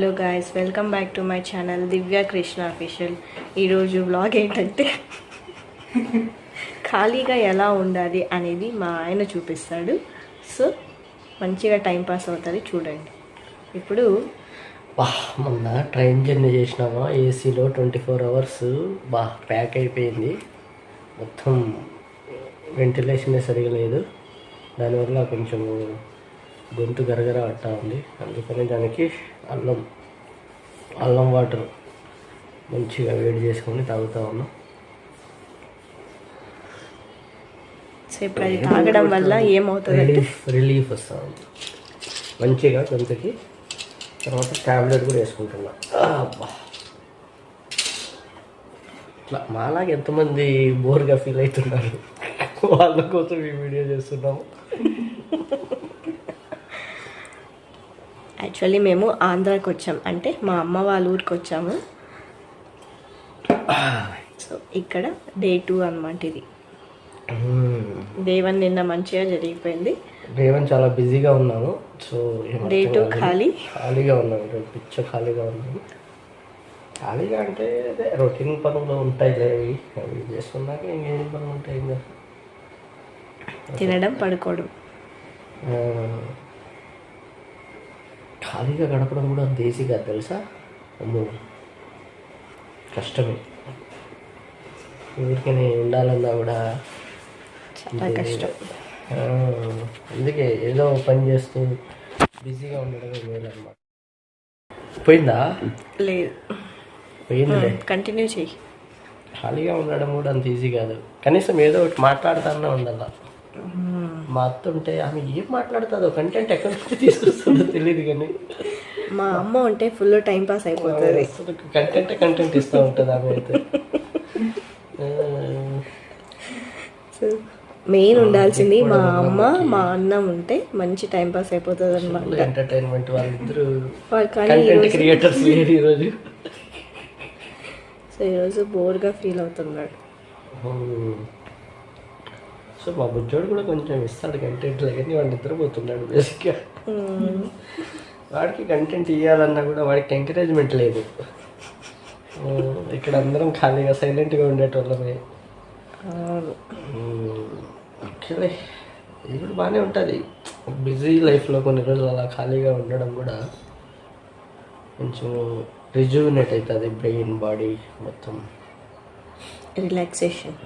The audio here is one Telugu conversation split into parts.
Hello guys, welcome back to my channel Divya Krishna official. ఈరోజు వ్లాగ్ ఏంటంటే ఖాళీగా ఎలా ఉండాలి అనేది మా ఆయన చూపిస్తాడు. సో మంచిగా టైంపాస్ అవుతుంది, చూడండి. ఇప్పుడు మొన్న ట్రైన్ జర్నీ చేసినామా, ఏసీలో 24 hours ప్యాక్ అయిపోయింది. మొత్తం వెంటిలేషన్ సరిగా లేదు. దానివల్ల కొంచెం గొంతు గరగర అట్టా ఉంది. అందుకని దానికి అల్లం వాటర్ మంచిగా వేడి చేసుకొని తాగుతూ ఉన్నాం. సో ఇప్పుడు అది తాగడం వల్ల ఏమవుతుంది, రిలీఫ్ వస్తుంది మంచిగా గొంతుకి. తర్వాత ట్యాబ్లెట్ కూడా వేసుకుంటున్నా. ఇట్లా మాలాగా ఎంతమంది బోర్గా ఫీల్ అవుతున్నారు, వాళ్ళ కోసం ఈ వీడియో చేస్తున్నాము. యాక్చువల్లీ మేము ఆంధ్రాకి వచ్చాం, అంటే మా అమ్మ వాళ్ళ ఊరికి వచ్చాము. సో ఇక్కడ Day 2 అన్నమాట. ఇది Day 1 నిన్న మంచిగా జరిగిపోయింది. Day 1 చాలా బిజీగా ఉన్నాము. సో Day 2 ఖాళీగా ఉన్నాము. పిచ్చ ఖాళీగా ఉన్నాము. ఖాళీగా అంటే అదే రొటీన్ పనులు ఉంటాయి, అవి చేస్తున్నాక ఇంకేం పనులు ఉంటాయి, ఇంకా తినడం, పడుకోవడం. ఖాళీగా గడపడం కూడా అంత ఈజీ కాదు తెలుసా. అమ్మో కష్టమే. ఊరికనే ఉండాలన్నా కూడా చాలా కష్టం. అందుకే ఏదో పని చేస్తూ బిజీగా ఉండడమే మేలు అన్నమాట. పోయిందా? లేదు, పోయింది. కంటిన్యూ చెయ్యి. ఖాళీగా ఉండడం కూడా అంత ఈజీ కాదు. కనీసం ఏదో ఒకటి మాట్లాడుతానే ఉండాల. మా అత్త ఉంటే ఆమె ఏం మాట్లాడుతుందో, కంటెంట్ ఎక్కడి నుంచి తీసుకొస్తుందో తెలియదు. కానీ మా అమ్మ ఉంటే ఫుల్ టైం పాస్ అయిపోతుంది. కంటెంట్ ఇస్తూ ఉంటుంది ఆమె అయితే. మెయిన్ ఉండాల్సింది మా అమ్మ, మా అన్న ఉంటే మంచి టైం పాస్ అయిపోతుంది అనమాట. ఎంటర్టైన్మెంట్ వాళ్ళిద్దరు కంటెంట్ క్రియేటర్స్ లేరు ఈరోజు. సో ఈరోజు బోర్గా ఫీల్ అవుతున్నాడు. సో మా బుజ్జోడు కూడా కొంచెం ఇస్తాడు కంటెంట్, కానీ వాడు నిద్రపోతున్నాడు బేసిక్గా. వాడికి కంటెంట్ ఇవ్వాలన్నా కూడా వాడికి ఎంకరేజ్మెంట్ లేదు. ఇక్కడ అందరం ఖాళీగా సైలెంట్గా ఉండేటోళ్ళమే. ఓకేలే, ఇది కూడా బాగానే ఉంటుంది. బిజీ లైఫ్లో కొన్ని రోజులు అలా ఖాళీగా ఉండడం కూడా కొంచెం రిజ్యూనేట్ అవుతుంది, బ్రెయిన్ బాడీ మొత్తం రిలాక్సేషన్.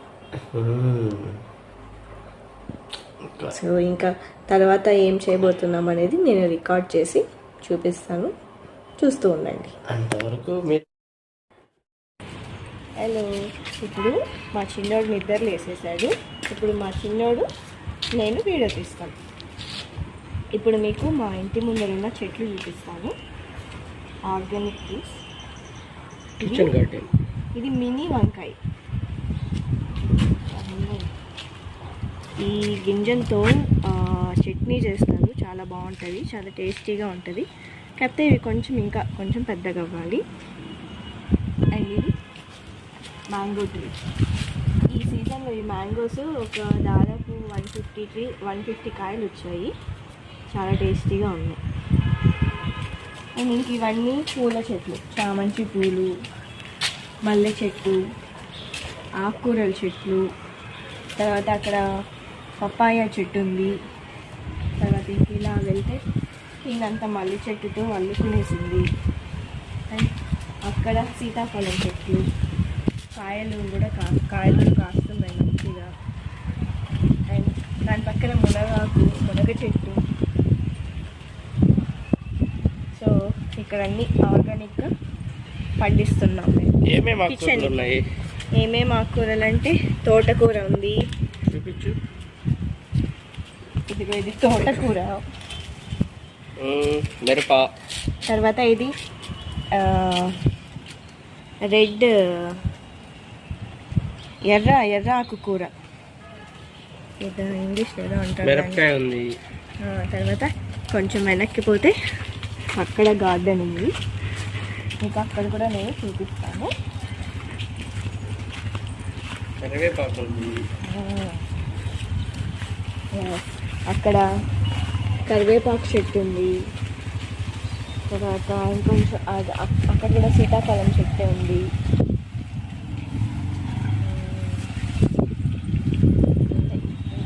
సో ఇంకా తర్వాత ఏం చేయబోతున్నాం అనేది నేను రికార్డ్ చేసి చూపిస్తాను, చూస్తూ ఉండండి. అంతవరకు మీరు హలో, ఇప్పుడు మా చిన్నోడు నిద్రలు వేసేసాడు. ఇప్పుడు మా చిన్నోడు నేను వీడియో తీస్తాను. ఇప్పుడు మీకు మా ఇంటి ముందర ఉన్న చెట్లు చూపిస్తాను. Organic juice, kitchen garden. ఇది మినీ వంకాయ. ఈ గింజలతో చట్నీ చేస్తారు, చాలా బాగుంటుంది, చాలా టేస్టీగా ఉంటుంది. కాకపోతే ఇవి ఇంకా కొంచెం పెద్దగా అవ్వాలి. అండ్ ఇది మ్యాంగో ట్రీ. ఈ సీజన్లో ఈ మ్యాంగోస్ ఒక దాదాపు 150 కాయలు వచ్చాయి, చాలా టేస్టీగా ఉన్నాయి. అండ్ ఇంక ఇవన్నీ పూల చెట్లు, చామంతి పూలు, మల్లె చెట్టు, ఆకుకూరల చెట్లు. తర్వాత అక్కడ పపాయ చెట్టు ఉంది. తర్వాత ఇలా వెళ్తే ఇదంతా మల్లి చెట్టుతో అల్లుకునేసింది. అండ్ అక్కడ సీతాఫలం చెట్లు, కాయలు కూడా కాస్తున్నాయి మంచిగా. అండ్ దాని పక్కన మునగ చెట్టు. సో ఇక్కడ అన్నీ ఆర్గానిక్గా పండిస్తున్నాం మేము. కిచెన్ ఏమేమి ఆకుకూరలు అంటే తోటకూర ఉంది, చూపించు. ఇది తోటకూర, మిరప. తర్వాత ఇది రెడ్ ఎర్ర ఆకుకూర, ఇంగ్లీష్ ఏదో అంటారు, మిరపకాయ ఉంది. తర్వాత కొంచెం వెనక్కి పోతే అక్కడ గార్డెన్ ఉంది. ఇంకా అక్కడ కూడా నేను చూపిస్తాను. కరివేపాకు ఉంది. అక్కడ కరివేపాకు చెట్టు ఉంది. తర్వాత ఇంకొంచెం అక్కడ కూడా సీతాఫలం చెట్టు ఉంది.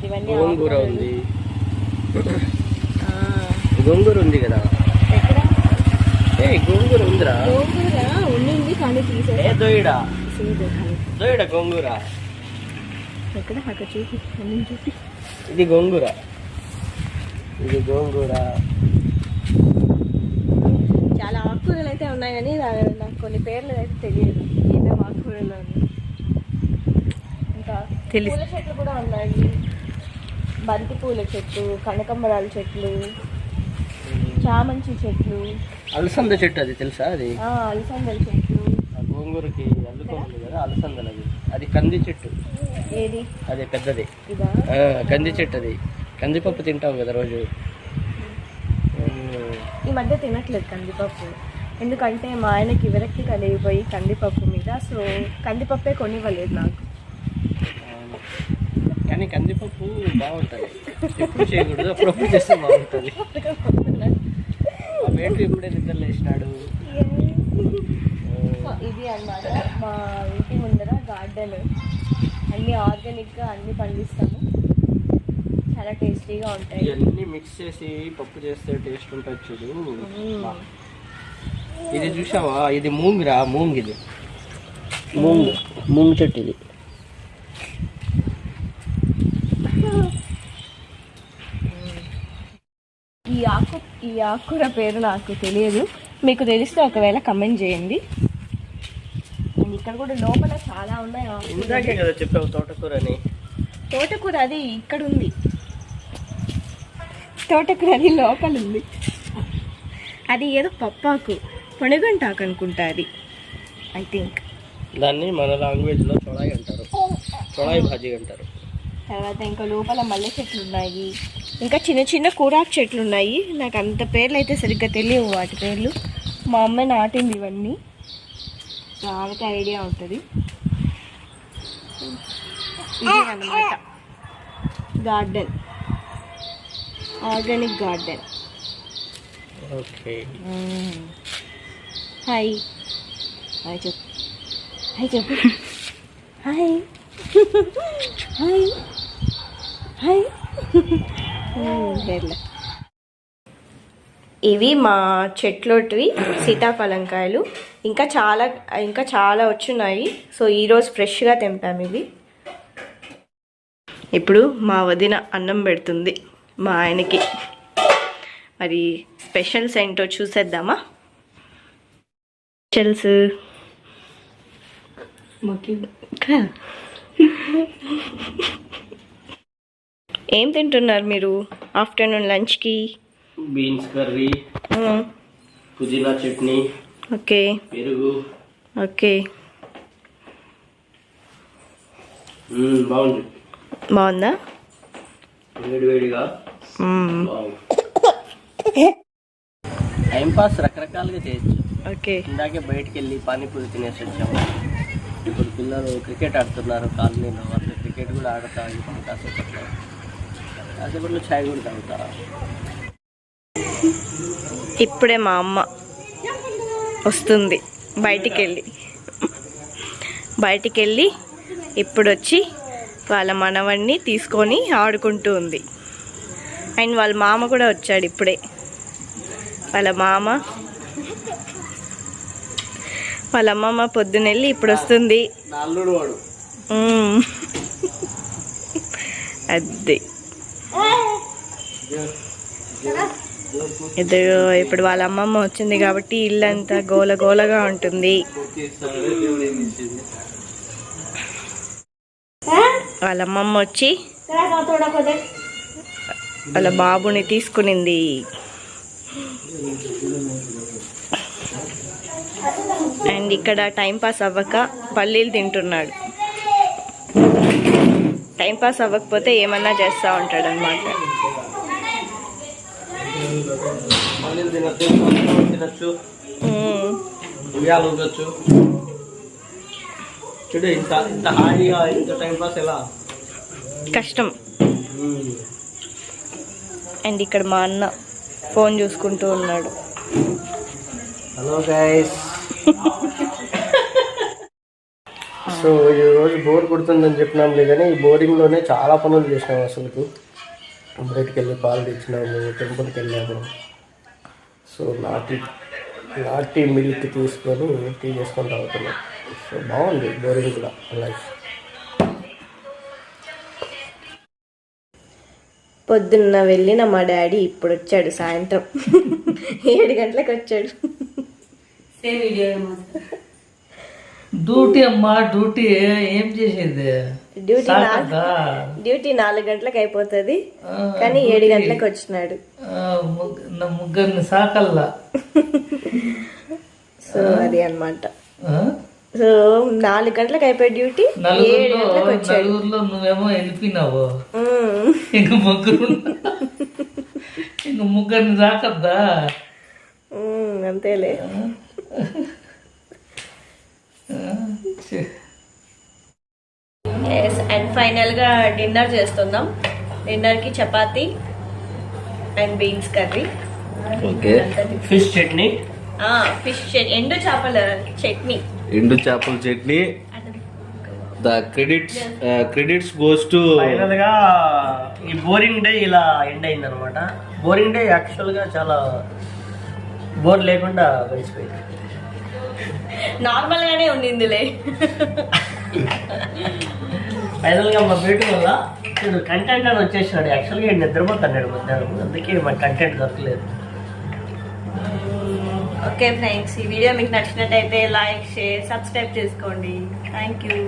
ఇవన్నీ గోంగూర ఉంది. గోంగూర ఉంది కదా, ఎక్కడ గోంగూర ఉందిరా. గోంగూర ఉండింది కానీ తీసే దోయిడ గోంగూర ఎక్కడ అక్కడ చూపి అన్ని చూపి. ఇది గోంగూర, ఇది గోంగూర. చాలా ఆకుకూరలు అయితే ఉన్నాయి కానీ నాకు కొన్ని పేర్లు అయితే తెలియదు. ఏమేమి ఆకుకూరలు ఇంకా పూల చెట్లు కూడా ఉన్నాయి. బంతి పూల చెట్లు, కనకంబరాల చెట్లు, చామంతి చెట్లు, అలసంద చెట్టు అది తెలుసా? అది అలసందల చెట్లు. గోంగూరకి అల్లుకోండి కదా అలసందలు. అది కంది చెట్టు. ఏది? అదే పెద్దది ఇదా? కంది చెట్టు. అది కందిపప్పు తింటావు కదా రోజు. ఈ మధ్య తినట్లేదు కందిపప్పు, ఎందుకంటే మా ఆయనకి విరక్తి కలిగిపోయి కందిపప్పు మీద. సో కందిపప్పే కొనివ్వలేదు నాకు. కానీ కందిపప్పు బాగుంటుంది, ఎప్పుడు చేయకూడదు, అప్పుడప్పుడు చేస్తే బాగుంటుంది. ఆ వేటు ఇప్పుడే నిద్ర లేచినాడు. ఇది అన్నమాట మా ఇంటి ముందర గార్డెన్. అన్నీ ఆర్గానిక్గా అన్నీ పండిస్తాము, చాలా టేస్టీగా ఉంటాయి. ఇవన్నీ మిక్స్ చేసి పప్పు చేస్తే టేస్ట్ ఉంటుంది చూడు. ఇది చూసావా? ఇది మూంగిరా, మూంగ్. ఇది మూంగ్ చెట్టు. ఇది ఈ ఆకుకూర పేరు నాకు తెలియదు, మీకు తెలిస్తే ఒకవేళ కమెంట్ చేయండి. అండ్ ఇక్కడ కూడా లోపల చాలా ఉన్నాయి. ఇందాకే కదా చెప్పావు తోటకూర అని. తోటకూర అది ఇక్కడ ఉంది, తోటకూర అది లోపల ఉంది. అది ఏదో పప్పాకు, పొణిగంటాకు అనుకుంటా అది, ఐ థింక్. దాన్ని మన లాంగ్వేజ్లో చొడాయి అంటారు, చొడాయి భాజీ అంటారు. తర్వాత ఇంకా లోపల మల్లె చెట్లు ఉన్నాయి, ఇంకా చిన్న చిన్న కూరాకు చెట్లు ఉన్నాయి. నాకు అంత పేర్లు అయితే సరిగ్గా తెలియవు వాటి పేర్లు. మా అమ్మ నాటింది ఇవన్నీ, ఆమెకి ఐడియా ఉంటుంది. ఇది అన్నమాట garden, organic garden. Okay, hi hi చెప్పు, హాయ్ చెప్పు, హాయ్ హాయ్ హాయ్. ఇవి మా చెట్లోటివి సీతాఫలంకాయలు. ఇంకా చాలా వచ్చున్నాయి. సో ఈరోజు ఫ్రెష్గా తెంపాము ఇవి. ఇప్పుడు మా వదిన అన్నం పెడుతుంది మా ఆయనకి. మరి స్పెషల్స్ ఏంటో చూసేద్దామా? స్పెషల్స్ ఏం తింటున్నారు మీరు ఆఫ్టర్నూన్ లంచ్కి? బీన్స్ కర్రీ, పుదీనా చట్నీ, ఓకే, పెరుగు. ఓకే, బాగుంది. బాగుందా? వేడివేడిగా టైంపాస్ రకరకాలుగా చేయొచ్చు. ఓకే, ఇందాకే బయటికి వెళ్ళి పానీపూరి తినేసి వచ్చాము. ఇప్పుడు పిల్లలు క్రికెట్ ఆడుతున్నారు కాలనీలో, వాళ్ళు క్రికెట్ కూడా ఆడతా. ఇప్పుడు కాసేపట్లో ఛాయ్ కూడా తాగుతా. ఇప్పుడే మా అమ్మ వస్తుంది బయటికి వెళ్ళి ఇప్పుడు వచ్చి వాళ్ళ మనవడిని తీసుకొని ఆడుకుంటూ ఉంది. అండ్ వాళ్ళ మామ కూడా వచ్చాడు ఇప్పుడే. వాళ్ళ అమ్మమ్మ పొద్దునెళ్ళి ఇప్పుడు వస్తుంది. అదే ఇప్పుడు వాళ్ళ అమ్మమ్మ వచ్చింది కాబట్టి ఇల్లంతా గోలగోలగా ఉంటుంది. వాళ్ళ అమ్మమ్మ వచ్చి వాళ్ళ బాబుని తీసుకునింది. అండ్ ఇక్కడ టైంపాస్ అవ్వక పల్లీలు తింటున్నాడు. టైంపాస్ అవ్వకపోతే ఏమన్నా చేస్తూ ఉంటాడు అన్నమాట. కష్టం. అండ్ ఇక్కడ మా అన్న ఫోన్ చూసుకుంటూ ఉన్నాడు. Hello guys. సో ఈరోజు బోర్ కొడుతుందని చెప్పినాంలే కానీ ఈ బోరింగ్లోనే చాలా పనులు చేసినాము. అసలుకు బయటికి వెళ్ళి పాలు తెచ్చినాము, టెంపుల్కి వెళ్ళాము. సో నాటి మిల్క్ తీసుకొని టీ చేసుకొని తాగుతున్నాం. సో బాగుంది బోరింగ్ కూడా లైఫ్. పొద్దున్న వెళ్ళిన మా డాడీ ఇప్పుడు వచ్చాడు, సాయంత్రం 7 గంటలకు వచ్చాడు. డ్యూటీ అమ్మా, డ్యూటీ ఏం చేసేది? డ్యూటీ 4 గంటలకు అయిపోతుంది, కానీ 7 గంటలకు వచ్చినాడు. ముగ్గురిని సాకల్లా. సో అది అన్నమాట. సో 4 గంటలకు అయిపోయి డ్యూటీ 7 గంటలకు వచ్చాడు. నలుగురిలో నువ్వేమో వెళ్ళిపోయినావు. ఇంక ముగ్గురిని సాకద్దా? అంతేలే. అండ్ ఫైనల్ గా డిన్నర్ చేస్తున్నాం. డిన్నర్ కి chapati and beans curry, fish chutney, fish ఎండు చేపల చట్నీ. ఎండు చేపల chutney. The credits goes to. Final గా ఈ బోరింగ్ డే ఇలా ఎండ్ అయింది అనమాట. బోరింగ్ డే యాక్చువల్ గా చాలా బోర్ లేకుండా గడిచిపోయింది. నార్మల్ గానే ఉండిందిలే. ఫైనల్ గా మా బయట వల్ల కంటెంట్ అని వచ్చేసినాడు. యాక్చువల్గా నిద్రపోతున్నాడు మధ్యాహ్నం, అందుకే మాకు కంటెంట్ దొరకలేదు. ఓకే ఫ్రెండ్స్, ఈ వీడియో మీకు నచ్చినట్టయితే లైక్, షేర్, సబ్స్క్రైబ్ చేసుకోండి. Thank you.